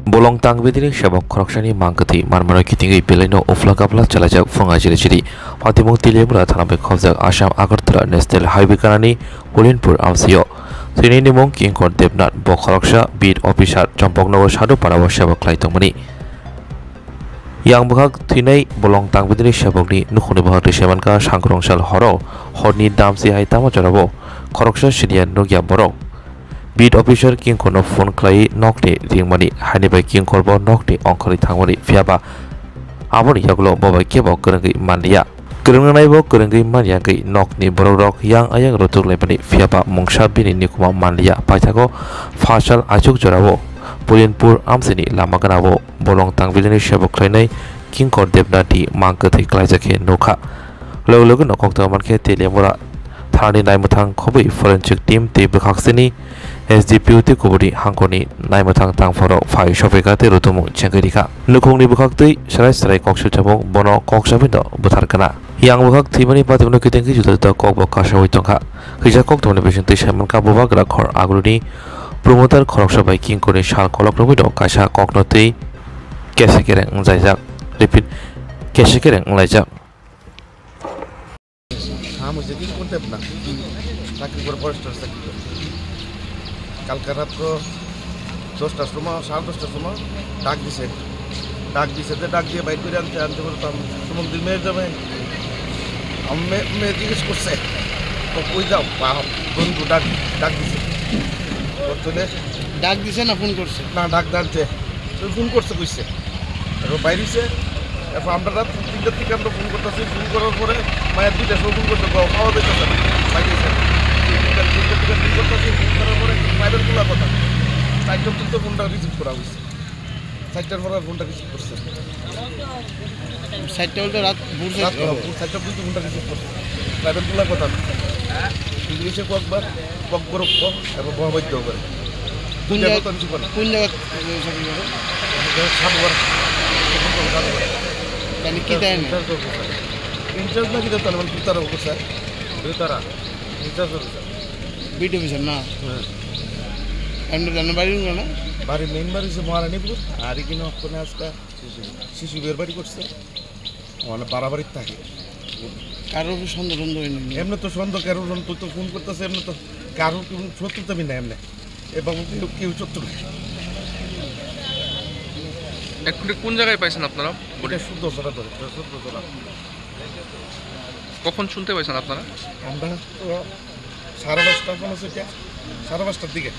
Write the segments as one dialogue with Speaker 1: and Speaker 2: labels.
Speaker 1: Bolong tang bedini shabak khoroksani mangkati marmara kitingi beleno ofla kapla chalajak funga jiri Fatimung tilemura thanabe khobjak Assam Agartala National Highway kanani Kulinpur amsiyo Sini nimong kingkor Debnat bo khoroksha beat officer Champoknagar Sadu Parawa shabak klaitongmani Yang bahag thinai bolong tang bedini shabakni nukhuni bahag semanka sangkrongsal horo horni damsi haitama jarabo khoroksha sidian nogya borok Beat officer king kono phone klai nokni ringmani hanibai king korbo nokni ongkhari thangmani phiaba aboni yaglo bobai kebo kerengi mandia kerengnai bo kerengi mania gai nokni borok yang ayang rotuk lebani phiaba mongsa bini nikuma mandia paithako fasal achuk jorabo Pulinpur amsini lama ganabo bolong tangbidini shabak klainai king kor debnati mangkathi klaijake nokha logo nokokta manke telemura thani naimuthang khobai forensic team te bkhaksini SDPU te kuburi hangkoni naimuthang tangforo phai shopekate rotumu chenggerika nukhungni bkhaktai sarai koksu chabong bono koksabindo butharkana yang bukhak thimani patibno kitengki juta kokbo kasawai tongkha khija koktomni besinte samanka bobagra khor agruni promoter khoroksa bai king kone sal kolok robido kaisa koknotei kesekereng jaijak repeat kesekereng laijak
Speaker 2: मुझे भी कौन अपना चाकरी कर forester चाकरी কালকে রাত্র 10টার সময় 10:30টার সময় ডাক দিছে ডাক দিয়ে বাইক করে আনতে বলতাম সমুদ্রের মেয়ের যাবে মেয়ে জিজ্ঞেস করছে তো কই যাও বন্ধু ডাক দিছে
Speaker 3: ডাক দিছে না ফোন করছে
Speaker 2: না ডাক দাঁড়ছে ফোন করছে কইছে এরপর বাইরেছে এরপর আমরা রাত 3টার থেকে আমরা ফোন করতেছি ফোন করার পরে মায়ের 2টার সময় ফোন করতে খাওয়া দিতেছে না বাইরেছে 3টার থেকে ফোন করতেছি ফোন করার পরে প্রাইভেট খোলা কথা 4টার তো ফোনটা রিসিভ করা হয়েছে 4টার পরে ফোনটা রিসিভ করছে
Speaker 3: 4টা বলতে রাত
Speaker 2: 4টা পর্যন্ত ফোনটা রিসিভ করছে প্রাইভেট খোলা কথা ইংলিশে কয়েকবার বড় এবং বহবাদ্য করে
Speaker 3: কোন জায়গা মানে কি দেন
Speaker 2: ইনচার্জ নাকি তো তাহলে তারা স্যার তারা ইনচার্জ
Speaker 3: বিট অফিসার না এমনি জানো বাড়ি না
Speaker 2: বাড়ি মেইন বাড়ি হচ্ছে মহারানীপুর আর এখানে ওখানে আজকে শিশু বিয়ের বাড়ি করছে মানে বাড়াবাড়ির থাকে
Speaker 3: কারোর সন্দেহ হয়নি
Speaker 2: এমনি তো সন্দেহ কারোর তুই তো ফোন করতেছে এমনি তো কারোর শত্রুতা না এমনি এবং কেউ শত্রু
Speaker 4: এখন কোন জায়গায় পাইছেন আপনারা
Speaker 2: ওটা শুদ্ধ ধরা ধরে
Speaker 4: কখন শুনতে পাইছেন আপনারা
Speaker 2: আমরা তো 5:30 কোন সেটা 5:30টার দিকে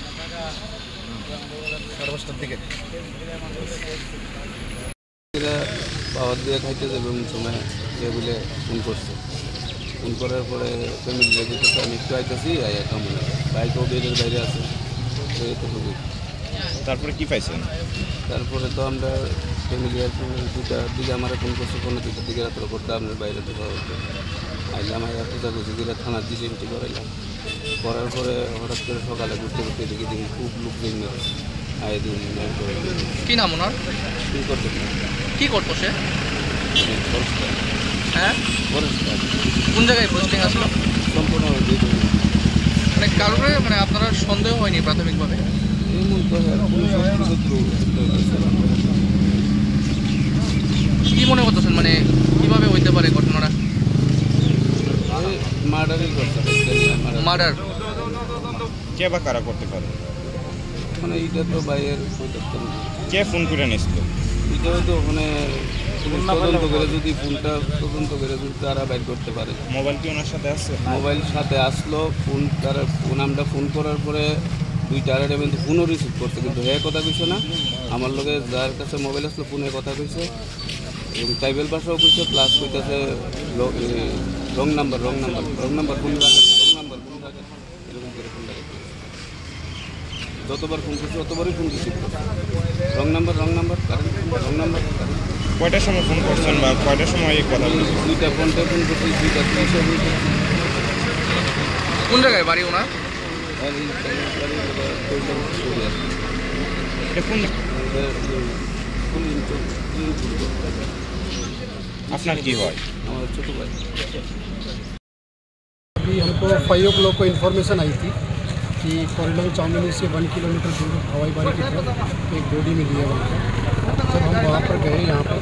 Speaker 2: 5:30টার দিকে
Speaker 5: এরা পাওয়ার দিয়ে খাইতে যাবে এমন সময় যে বলে ফোন করছে ফোন করার পরে ফ্যামিলি যেতেছে আমি একটু আইতেছি বাইকও বেডের বাইরে আছে এইটুকু
Speaker 6: তারপরে কি পাইছেন
Speaker 5: তারপরে তো আমরা ফ্যামিলি আর দুটার দিকে আমার ফোন করছে 2টার দিকে রাত্র করতে আপনার বাইরে তো আইলে আমার পূজা করছি দিলে থানার দিকে এন্ট্রি করার পরে হঠাৎ করে সকালে ঘুরতে দেখি খুব লোক জমে আয় দিন
Speaker 4: কি নাম ওনার কি করতো সে হ্যাঁ কোন জায়গায় পোস্টিং আসলো
Speaker 5: সম্পূর্ণ
Speaker 4: মানে কারণে মানে আপনারা সন্দেহ হয়নি প্রাথমিকভাবে কি মনে করতেছেন মানে কিভাবে হইতে পারে ঘটনাটা মার্ডার
Speaker 6: কে বা কারা করতে পারে
Speaker 5: মানে এটা তো বাইরের
Speaker 6: কে ফোন করে নিয়েছিল
Speaker 5: এটা তো মানে তদন্ত করে যদি তারা বাইর করতে পারে
Speaker 6: মোবাইল কি ওনার সাথে আছে
Speaker 5: মোবাইল সাথে আসলো আমরা ফোন করার পরে 2টা আড়াইটা কিন্তু ফোনও রিসিভ করছে কিন্তু হ্যাঁ কথা কইছে না আমার লগে যার কাছে মোবাইল আসলো ফোনে কথা কইছে এবং ট্রাইবেল ভাষাও কইছে প্লাস কইতেছে রং নাম্বার ফোন রাখে এরকম করে ফোন রাখে যতবার ফোন করছে ততবারই ফোন রিসিভ করছে রং নাম্বার
Speaker 6: কয়টার সময় ফোন করছেন বা কয়টার সময় এই কথা বলছেন
Speaker 5: 2টা ফোনটা ফোন করছি 2টা 30
Speaker 4: কোন জায়গায় বাড়ি ওনার
Speaker 6: আপনার কি হয়
Speaker 5: हमारा छोटू भाई
Speaker 7: अभी हमको 5 o'clock को इन्फॉर्मेशन आई थी कि कॉरिडोर चाउमिन से 1 किलोमीटर दूर हवाई बाड़ी की तरफ एक बोडी मिली है वहाँ पर। जब हम वहाँ पर गए यहाँ पर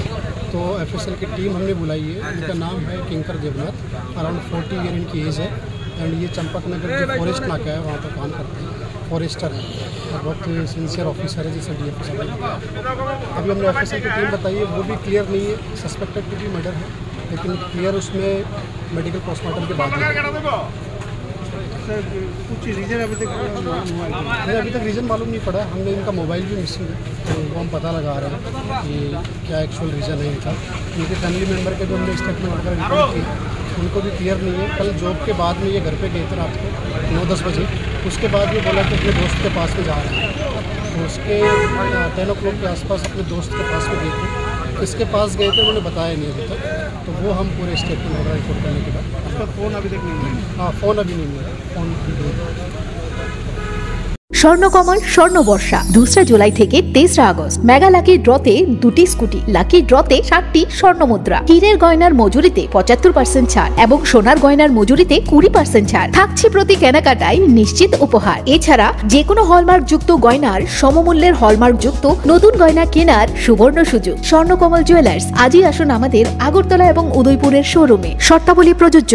Speaker 7: तो FSL की टीम हमने बुलाई है। इनका नाम है किंकर देवनाथ, अराउंड 40 ईयर इनकी एज है एंड ये चंपक नगर जो फॉरेस्ट नाका है वहाँ पर काम करते हैं, फॉरेस्टर है और बहुत सिंसियर ऑफिसर है जैसे DFO साहब। अभी हमने FSL की टीम बताई है, वो भी क्लियर नहीं है, सस्पेक्टेड टू बी मर्डर है, लेकिन क्लियर उसमें मेडिकल पोस्टमार्टम के बाद
Speaker 3: सर कुछ रीजन अभी तक
Speaker 7: हमें अभी तक रीज़न मालूम नहीं पड़ा। हमने इनका मोबाइल भी मिसिंग है तो वो हम पता लगा रहे हैं कि क्या एक्चुअल रीज़न है इनका। इनके फैमिली मेम्बर के जो हमने स्टेटमेंट वगैरह रिकॉर्ड किए उनको भी क्लियर नहीं है। कल जॉब के बाद में ये घर पे गए थे रात को 9-10 बजे, उसके बाद ये बोला कि अपने दोस्त के पास में जा रहे हैं, तो उसके 10 o'clock के आसपास अपने दोस्त के पास में गए थे। किसके पास गए थे उन्होंने बताया नहीं अभी तक, तो वो हम पूरे स्टेटमेंट वगैरह रिकॉर्ड करने के बाद।
Speaker 3: आपका फ़ोन अभी तक नहीं मिला?
Speaker 7: हाँ, फ़ोन अभी नहीं मिला, फ़ोन
Speaker 8: স্বর্ণকমল স্বর্ণবর্ষা 2 জুলাই থেকে 23 আগস্ট মেগা লাকি ড্রতে 2টি স্কুটি, লাকি ড্রতে 7টি স্বর্ণমুদ্রা, হীরের গয়নার মজুরিতে 75% ছাড় এবং সোনার গয়নার মজুরিতে 20% ছাড় থাকছে প্রতি কেনাকাটায় নিশ্চিত উপহার। এছাড়া যে কোনো হলমার্ক যুক্ত গয়নার সমমূল্যের হলমার্ক যুক্ত নতুন গয়না কেনার সুবর্ণ সুযোগ। স্বর্ণকমল জুয়েলার্স, আজই আসুন আমাদের আগরতলা এবং উদয়পুরের শোরুমে। শর্তাবলী প্রযোজ্য।